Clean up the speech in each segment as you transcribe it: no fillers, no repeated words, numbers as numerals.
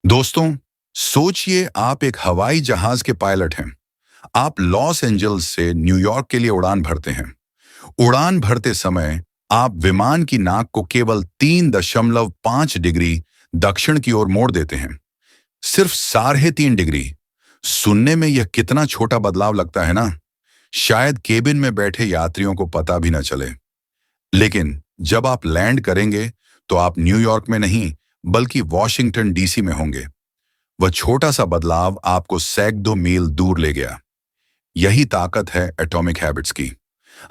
दोस्तों, सोचिए आप एक हवाई जहाज के पायलट हैं। आप लॉस एंजल्स से न्यूयॉर्क के लिए उड़ान भरते हैं। उड़ान भरते समय आप विमान की नाक को केवल 3.5 डिग्री दक्षिण की ओर मोड़ देते हैं। सिर्फ 3.5 डिग्री। सुनने में यह कितना छोटा बदलाव लगता है ना। शायद केबिन में बैठे यात्रियों को पता भी न चले। लेकिन जब आप लैंड करेंगे तो आप न्यूयॉर्क में नहीं बल्कि वॉशिंगटन डीसी में होंगे। वह छोटा सा बदलाव आपको सैकड़ों मील दूर ले गया। यही ताकत है एटॉमिक हैबिट्स की।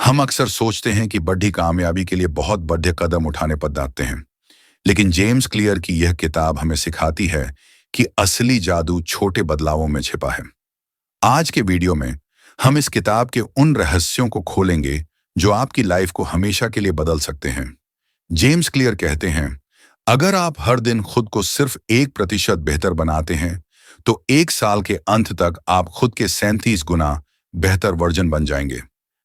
हम अक्सर सोचते हैं कि बड़ी कामयाबी के लिए बहुत बड़े कदम उठाने पड़ते हैं, लेकिन जेम्स क्लियर की यह किताब हमें सिखाती है कि असली जादू छोटे बदलावों में छिपा है। आज के वीडियो में हम इस किताब के उन रहस्यों को खोलेंगे जो आपकी लाइफ को हमेशा के लिए बदल सकते हैं। जेम्स क्लियर कहते हैं, अगर आप हर दिन खुद को सिर्फ 1% बेहतर बनाते हैं तो 1 साल के अंत तक आप खुद के 37 गुना बेहतर वर्जन बन जाएंगे।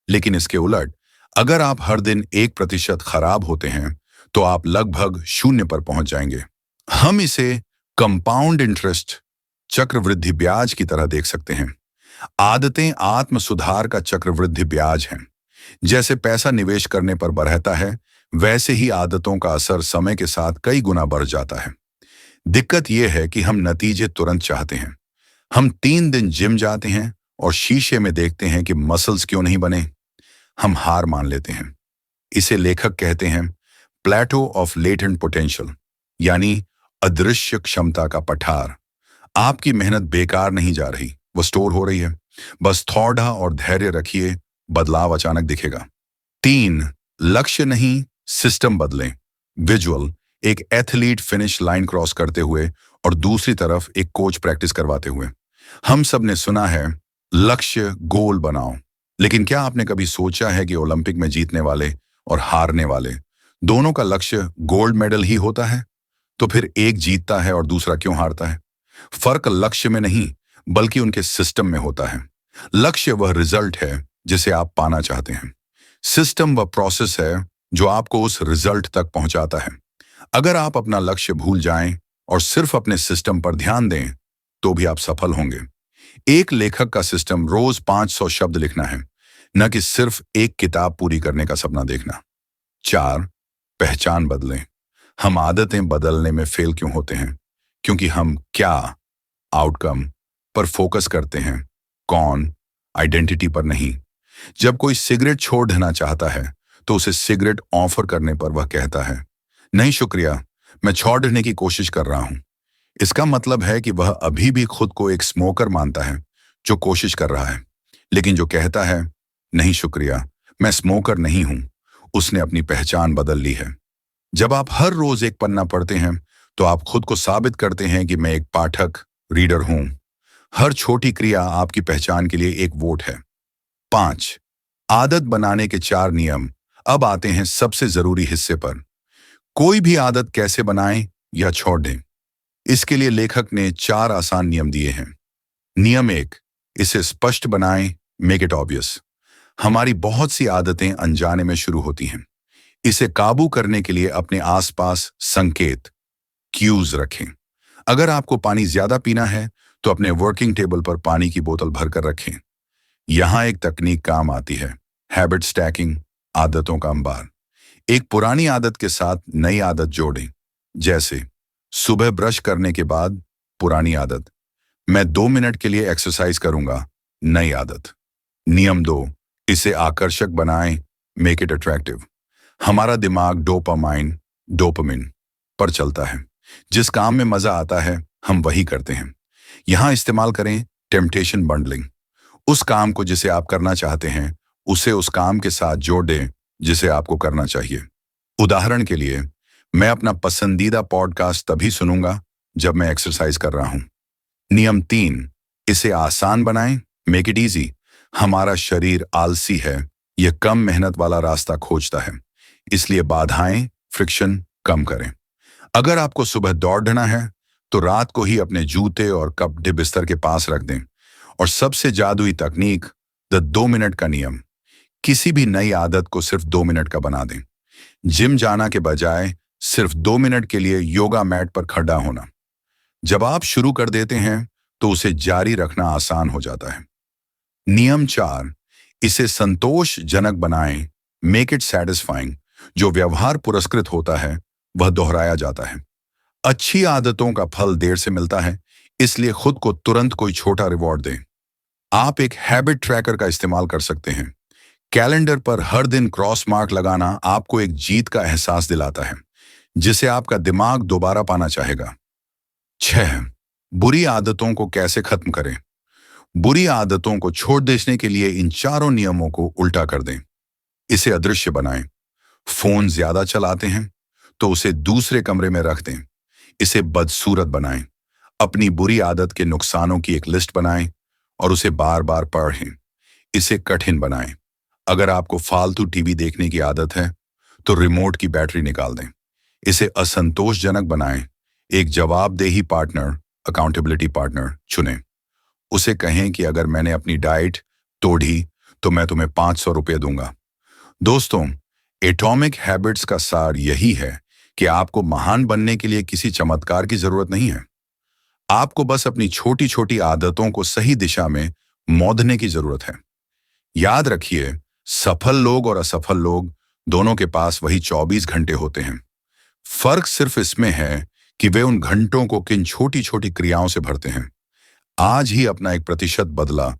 लेकिन इसके उलट, अगर आप हर दिन 1% खराब होते हैं तो आप लगभग 0 पर पहुंच जाएंगे। हम इसे कंपाउंड इंटरेस्ट, चक्रवृद्धि ब्याज की तरह देख सकते हैं। आदतें आत्म सुधार का चक्रवृद्धि ब्याज हैं। जैसे पैसा निवेश करने पर बढ़ता है, वैसे ही आदतों का असर समय के साथ कई गुना बढ़ जाता है। दिक्कत यह है कि हम नतीजे तुरंत चाहते हैं। हम 3 दिन जिम जाते हैं और शीशे में देखते हैं कि मसल्स क्यों नहीं बने। हम हार मान लेते हैं। इसे लेखक कहते हैं प्लेटो ऑफ लेटेंट पोटेंशियल, यानी अदृश्य क्षमता का पठार। आपकी मेहनत बेकार नहीं जा रही, वो स्टोर हो रही है। बस थोड़ा और धैर्य रखिए, बदलाव अचानक दिखेगा। 3, लक्ष्य नहीं, सिस्टम बदलें। विजुअल, एक एथलीट फिनिश लाइन क्रॉस करते हुए और दूसरी तरफ एक कोच प्रैक्टिस करवाते हुए। हम सब ने सुना है लक्ष्य गोल बनाओ, लेकिन क्या आपने कभी सोचा है कि ओलंपिक में जीतने वाले और हारने वाले दोनों का लक्ष्य गोल्ड मेडल ही होता है? तो फिर एक जीतता है और दूसरा क्यों हारता है? फर्क लक्ष्य में नहीं बल्कि उनके सिस्टम में होता है। लक्ष्य वह रिजल्ट है जिसे आप पाना चाहते हैं। सिस्टम वह प्रोसेस है जो आपको उस रिजल्ट तक पहुंचाता है। अगर आप अपना लक्ष्य भूल जाएं और सिर्फ अपने सिस्टम पर ध्यान दें तो भी आप सफल होंगे। एक लेखक का सिस्टम रोज 500 शब्द लिखना है, न कि सिर्फ एक किताब पूरी करने का सपना देखना। 4, पहचान बदलें। हम आदतें बदलने में फेल क्यों होते हैं? क्योंकि हम क्या, आउटकम पर फोकस करते हैं, कौन, आइडेंटिटी पर नहीं। जब कोई सिगरेट छोड़ देना चाहता है तो उसे सिगरेट ऑफर करने पर वह कहता है, नहीं शुक्रिया, मैं छोड़ने की कोशिश कर रहा हूं। इसका मतलब है कि वह अभी भी खुद को एक स्मोकर मानता है जो कोशिश कर रहा है। लेकिन जो कहता है, नहीं शुक्रिया, मैं स्मोकर नहीं हूं, उसने अपनी पहचान बदल ली है। जब आप हर रोज एक पन्ना पढ़ते हैं तो आप खुद को साबित करते हैं कि मैं एक पाठक, रीडर हूं। हर छोटी क्रिया आपकी पहचान के लिए एक वोट है। 5, आदत बनाने के 4 नियम। अब आते हैं सबसे जरूरी हिस्से पर। कोई भी आदत कैसे बनाएं या छोड़ दें, इसके लिए लेखक ने 4 आसान नियम दिए हैं। नियम 1, इसे स्पष्ट बनाएं, मेक इट ऑब्वियस। हमारी बहुत सी आदतें अनजाने में शुरू होती हैं। इसे काबू करने के लिए अपने आसपास संकेत, क्यूज रखें। अगर आपको पानी ज्यादा पीना है तो अपने वर्किंग टेबल पर पानी की बोतल भरकर रखें। यहां एक तकनीक काम आती है, हैबिट स्टैकिंग, आदतों का अंबार। एक पुरानी आदत के साथ नई आदत जोड़ें। जैसे सुबह ब्रश करने के बाद पुरानी आदत, मैं 2 मिनट के लिए एक्सरसाइज करूंगा, नई आदत। नियम 2, इसे आकर्षक बनाएं, मेक इट अट्रैक्टिव। हमारा दिमाग डोपामाइन पर चलता है। जिस काम में मजा आता है हम वही करते हैं। यहां इस्तेमाल करें टेम्पटेशन बंडलिंग। उस काम को जिसे आप करना चाहते हैं उसे उस काम के साथ जोड़ दें जिसे आपको करना चाहिए। उदाहरण के लिए, मैं अपना पसंदीदा पॉडकास्ट तभी सुनूंगा जब मैं एक्सरसाइज कर रहा हूं। नियम 3, इसे आसान बनाएं, मेक इट इजी। हमारा शरीर आलसी है, यह कम मेहनत वाला रास्ता खोजता है। इसलिए बाधाएं, फ्रिक्शन कम करें। अगर आपको सुबह दौड़ना है तो रात को ही अपने जूते और कपड़े बिस्तर के पास रख दें। और सबसे जादुई तकनीक, द 2 मिनट का नियम। किसी भी नई आदत को सिर्फ 2 मिनट का बना दें। जिम जाना के बजाय सिर्फ 2 मिनट के लिए योगा मैट पर खड़ा होना। जब आप शुरू कर देते हैं तो उसे जारी रखना आसान हो जाता है। नियम 4, इसे संतोषजनक बनाएं। Make it satisfying. जो व्यवहार पुरस्कृत होता है वह दोहराया जाता है। अच्छी आदतों का फल देर से मिलता है, इसलिए खुद को तुरंत कोई छोटा रिवॉर्ड दें। आप एक हैबिट ट्रैकर का इस्तेमाल कर सकते हैं। कैलेंडर पर हर दिन क्रॉस मार्क लगाना आपको एक जीत का एहसास दिलाता है, जिसे आपका दिमाग दोबारा पाना चाहेगा। 6, बुरी आदतों को कैसे खत्म करें। बुरी आदतों को छोड़ देने के लिए इन चारों नियमों को उल्टा कर दें। इसे अदृश्य बनाएं। फोन ज्यादा चलाते हैं तो उसे दूसरे कमरे में रख दें। इसे बदसूरत बनाएं। अपनी बुरी आदत के नुकसानों की एक लिस्ट बनाएं और उसे बार बार पढ़ें। इसे कठिन बनाएं। अगर आपको फालतू टीवी देखने की आदत है तो रिमोट की बैटरी निकाल दें। इसे असंतोषजनक बनाएं। एक जवाबदेही पार्टनर, अकाउंटेबिलिटी पार्टनर चुनें। उसे कहें कि अगर मैंने अपनी डाइट तोड़ी तो मैं तुम्हें ₹500 दूंगा। दोस्तों, एटॉमिक हैबिट्स का सार यही है कि आपको महान बनने के लिए किसी चमत्कार की जरूरत नहीं है। आपको बस अपनी छोटी छोटी आदतों को सही दिशा में मोड़ने की जरूरत है। याद रखिए, सफल लोग और असफल लोग दोनों के पास वही 24 घंटे होते हैं। फर्क सिर्फ इसमें है कि वे उन घंटों को किन छोटी छोटी क्रियाओं से भरते हैं। आज ही अपना 1% बदला